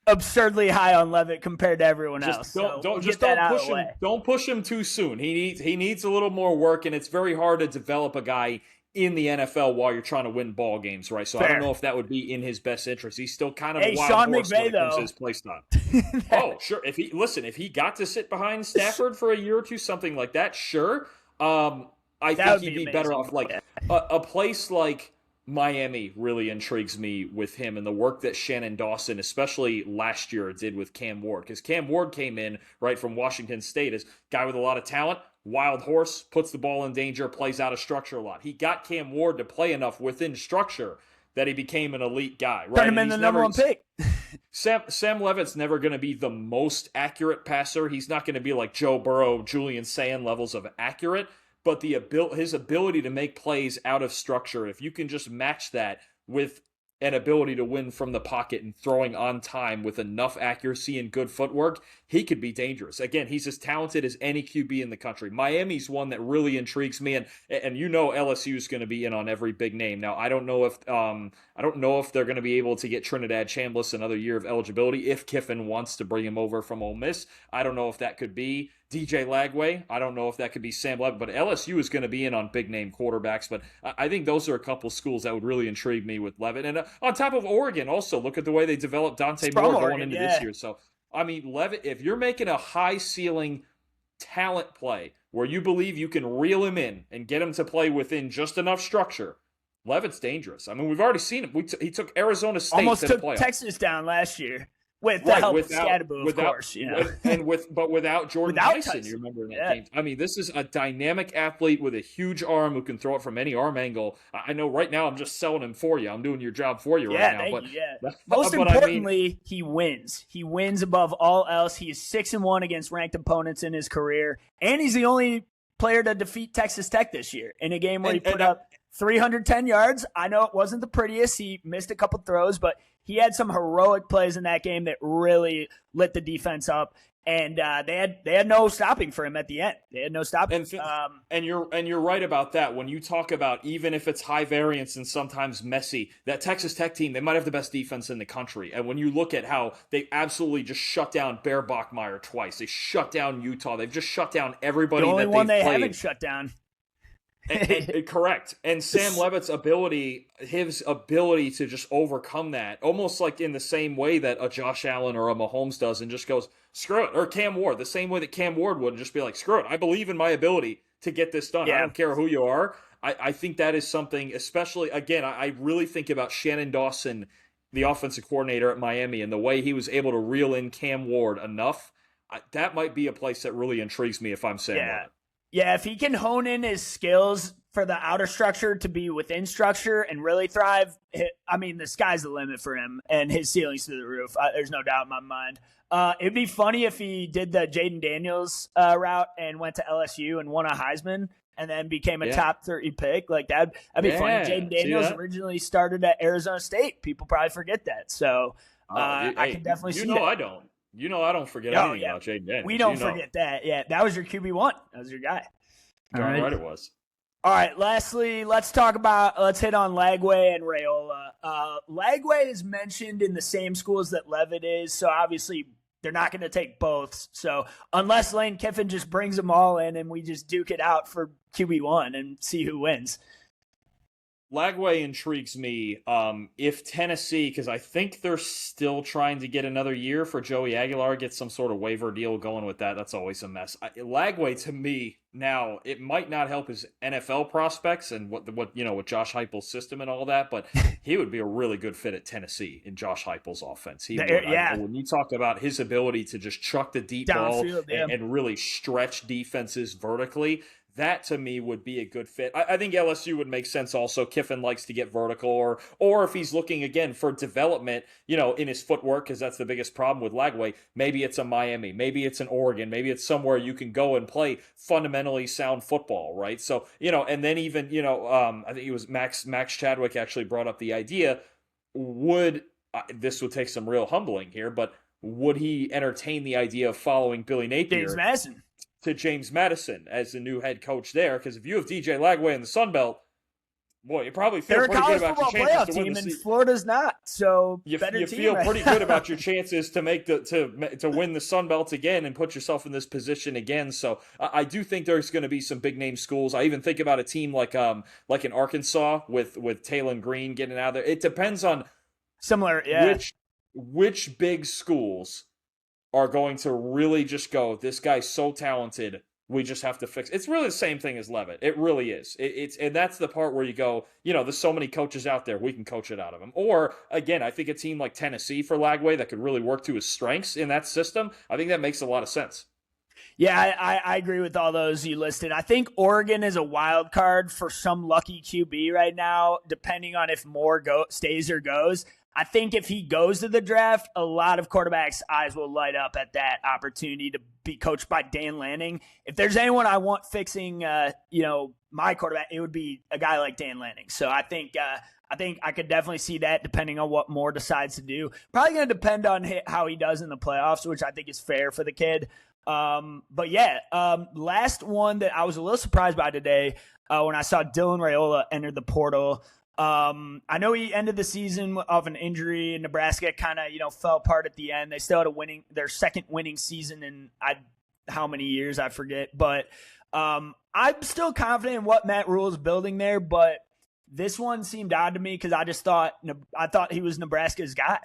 Absurdly high on Leavitt compared to everyone else. Don't push him too soon. He needs a little more work, and it's very hard to develop a guy in the NFL while you're trying to win ball games, right? So Fair. I don't know if that would be in his best interest. He's still kind of a wild Sean horse McVay, when it comes to his play style. Oh, sure. If he got to sit behind Stafford for a year or two, something like that, sure. I think he'd be better off. Like a place like Miami really intrigues me with him and the work that Shannon Dawson, especially last year, did with Cam Ward. Because Cam Ward came in right from Washington State as a guy with a lot of talent, wild horse, puts the ball in danger, plays out of structure a lot. He got Cam Ward to play enough within structure that he became an elite guy. Right? Turned him in the number one pick. Sam Leavitt's never going to be the most accurate passer. He's not going to be like Joe Burrow, Julian Sand levels of accurate. but his ability to make plays out of structure, if you can just match that with an ability to win from the pocket and throwing on time with enough accuracy and good footwork, he could be dangerous. Again, he's as talented as any QB in the country. Miami's one that really intrigues me, and LSU is going to be in on every big name. Now, I don't know if they're going to be able to get Trinidad Chambliss another year of eligibility if Kiffin wants to bring him over from Ole Miss. I don't know if that could be DJ Lagway. I don't know if that could be Sam Levitt, but LSU is going to be in on big name quarterbacks. But I think those are a couple schools that would really intrigue me with Levitt. And on top of Oregon, also look at the way they developed Dante Moore going into this year. So I mean, Levitt, if you're making a high ceiling talent play where you believe you can reel him in and get him to play within just enough structure, Levitt's dangerous. I mean, we've already seen him. He took Arizona State almost to took the playoffs. Texas down last year. With the help of Scadaboo, of course. But without Jordan Tyson, you remember in that game. I mean, this is a dynamic athlete with a huge arm who can throw it from any arm angle. I know right now I'm just selling him for you. I'm doing your job for you right now. Most importantly, he wins. He wins above all else. He is 6-1 against ranked opponents in his career, and he's the only player to defeat Texas Tech this year in a game where he put up 310 yards. I know it wasn't the prettiest. He missed a couple throws, but he had some heroic plays in that game that really lit the defense up, and they had no stopping for him at the end. They had no stopping. And you're right about that. When you talk about even if it's high variance and sometimes messy, that Texas Tech team, they might have the best defense in the country. And when you look at how they absolutely just shut down Bear Bachmeier twice, they shut down Utah, they've just shut down everybody. The only that one they haven't shut down. Correct. And Sam Levitt's ability, his ability to just overcome that, almost like in the same way that a Josh Allen or a Mahomes does and just goes, screw it. Or Cam Ward, the same way that Cam Ward would, and just be like, screw it. I believe in my ability to get this done. I don't care who you are. I think that is something, especially, again, I really think about Shannon Dawson, the offensive coordinator at Miami, and the way he was able to reel in Cam Ward enough. That might be a place that really intrigues me if I'm Sam Levitt. Yeah, if he can hone in his skills for the outer structure to be within structure and really thrive, I mean, the sky's the limit for him, and his ceiling's through the roof. There's no doubt in my mind. It'd be funny if he did the Jaden Daniels route and went to LSU and won a Heisman and then became a top 30 pick. Like, that'd be funny. Jaden Daniels originally started at Arizona State. People probably forget that. So I can definitely see that. I don't. You know I don't forget anything about Jaden Daniels. We don't forget that. Yeah, that was your QB1. That was your guy. Darn right it was. All right, lastly, let's hit on Lagway and Raiola. Lagway is mentioned in the same schools that Leavitt is, so obviously they're not going to take both. So unless Lane Kiffin just brings them all in and we just duke it out for QB1 and see who wins. Lagway intrigues me. If Tennessee, because I think they're still trying to get another year for Joey Aguilar, get some sort of waiver deal going with that. That's always a mess. Lagway, to me, now it might not help his NFL prospects and with Josh Heupel's system and all that, but he would be a really good fit at Tennessee in Josh Heupel's offense. When you talk about his ability to just chuck the deep ball and really stretch defenses vertically, that to me would be a good fit. I think LSU would make sense also. Kiffin likes to get vertical, or if he's looking again for development, in his footwork, because that's the biggest problem with Lagway. Maybe it's a Miami, maybe it's an Oregon, maybe it's somewhere you can go and play fundamentally sound football, right? So, and then even, I think it was Max Chadwick actually brought up the idea, this would take some real humbling here, but would he entertain the idea of following Billy Napier? James Madison. To James Madison as the new head coach there, because if you have DJ Lagway in the Sun Belt, boy, you probably feel pretty good about your chances to win the season. Florida's not, so you feel pretty good about your chances to make to win the Sun Belt again and put yourself in this position again. So I do think there's going to be some big name schools. I even think about a team like an Arkansas with Talon Green getting out of there. It depends on which big schools are going to really just go, this guy's so talented, we just have to fix it. It's really the same thing as Leavitt. It really is. And that's the part where you go, there's so many coaches out there, we can coach it out of him. Or, again, I think a team like Tennessee for Lagway that could really work to his strengths in that system, I think that makes a lot of sense. Yeah, I agree with all those you listed. I think Oregon is a wild card for some lucky QB right now, depending on if Moore stays or goes. I think if he goes to the draft, a lot of quarterbacks' eyes will light up at that opportunity to be coached by Dan Lanning. If there's anyone I want fixing, my quarterback, it would be a guy like Dan Lanning. So I think I could definitely see that depending on what Moore decides to do. Probably going to depend on how he does in the playoffs, which I think is fair for the kid. Last one that I was a little surprised by today when I saw Dylan Raiola enter the portal. I know he ended the season of an injury, and Nebraska kind of, fell apart at the end. They still had their second winning season in how many years, I forget. But I'm still confident in what Matt Rule is building there, but this one seemed odd to me because I thought he was Nebraska's guy.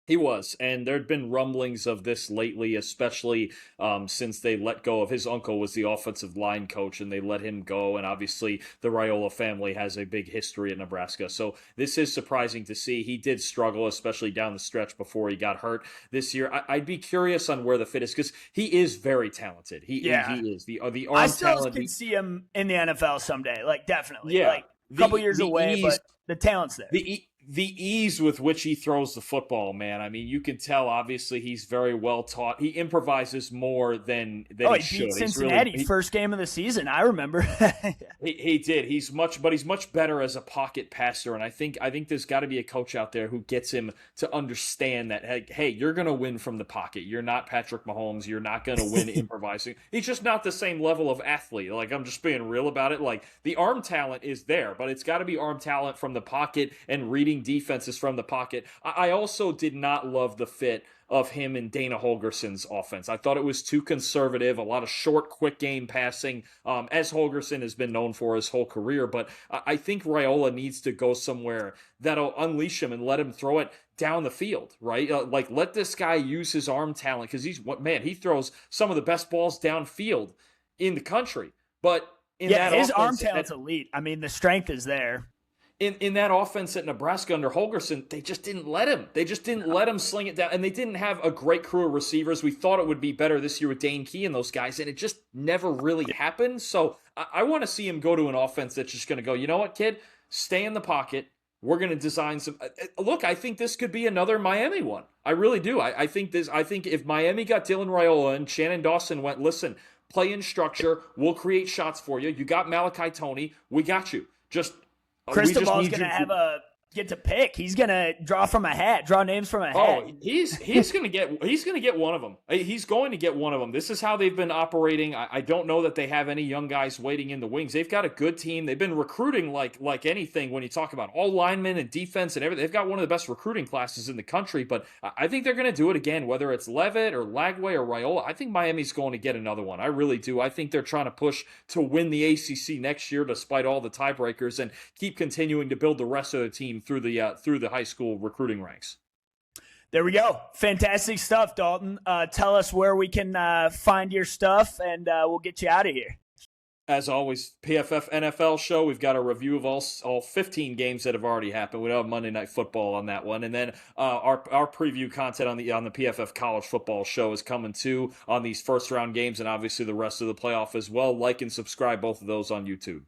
He was, and there had been rumblings of this lately, especially since they let go of his uncle was the offensive line coach, and they let him go, and obviously the Raiola family has a big history at Nebraska, so this is surprising to see. He did struggle, especially down the stretch before he got hurt this year. I'd be curious on where the fit is, because he is very talented. He is. The arm I still talent, can see him in the NFL someday, definitely. Yeah. A couple years away, but the talent's there. The ease with which he throws the football, man. I mean, you can tell, obviously, he's very well taught. He improvises more than he should. Beat Cincinnati first game of the season. I remember. He did. He's much better as a pocket passer. And I think there's got to be a coach out there who gets him to understand that, hey, you're going to win from the pocket. You're not Patrick Mahomes. You're not going to win improvising. He's just not the same level of athlete. I'm just being real about it. The arm talent is there, but it's got to be arm talent from the pocket and reading defenses from the pocket. I also did not love the fit of him and Dana Holgerson's offense. I thought it was too conservative, a lot of short, quick game passing, as Holgerson has been known for his whole career. But I think Raiola needs to go somewhere that'll unleash him and let him throw it down the field, right? Let this guy use his arm talent, because he throws some of the best balls downfield in the country. But his arm talent's elite. I mean, the strength is there. In that offense at Nebraska under Holgerson, they just didn't let him. They just didn't let him sling it down. And they didn't have a great crew of receivers. We thought it would be better this year with Dane Key and those guys, and it just never really happened. So I want to see him go to an offense that's just going to go, you know what, kid? Stay in the pocket. We're going to design some. Look, I think this could be another Miami one. I really do. I think if Miami got Dylan Raiola and Shannon Dawson went, listen, play in structure. We'll create shots for you. You got Malachi Toney. We got you. Cristobal's going to get to pick. He's going to draw names from a hat. Oh, he's going to get one of them. He's going to get one of them. This is how they've been operating. I don't know that they have any young guys waiting in the wings. They've got a good team. They've been recruiting like anything when you talk about all linemen and defense and everything. They've got one of the best recruiting classes in the country, but I think they're going to do it again, whether it's Leavitt or Lagway or Raiola. I think Miami's going to get another one. I really do. I think they're trying to push to win the ACC next year despite all the tiebreakers and keep continuing to build the rest of the team through the high school recruiting ranks. There we go. Fantastic stuff, Dalton. Tell us where we can find your stuff, and we'll get you out of here. As always, PFF NFL show. We've got a review of all 15 games that have already happened. We don't have Monday Night Football on that one, and then our preview content on the PFF College Football show is coming too on these first round games, and obviously the rest of the playoff as well. Like and subscribe both of those on YouTube.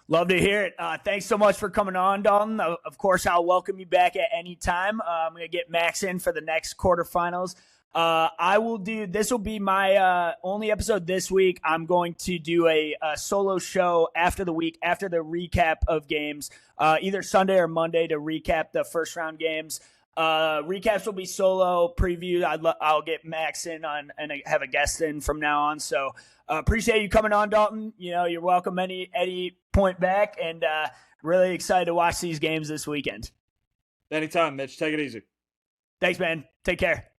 Love to hear it. Thanks so much for coming on, Dalton. Of course, I'll welcome you back at any time. I'm going to get Max in for the next quarterfinals. This will be my only episode this week. I'm going to do a solo show after the recap of games, either Sunday or Monday to recap the first round games. Recaps will be solo preview. I'll get Max in on and have a guest in from now on. So appreciate you coming on, Dalton. You're welcome any point back, and really excited to watch these games this weekend. Anytime, Mitch. Take it easy. Thanks, man. Take care.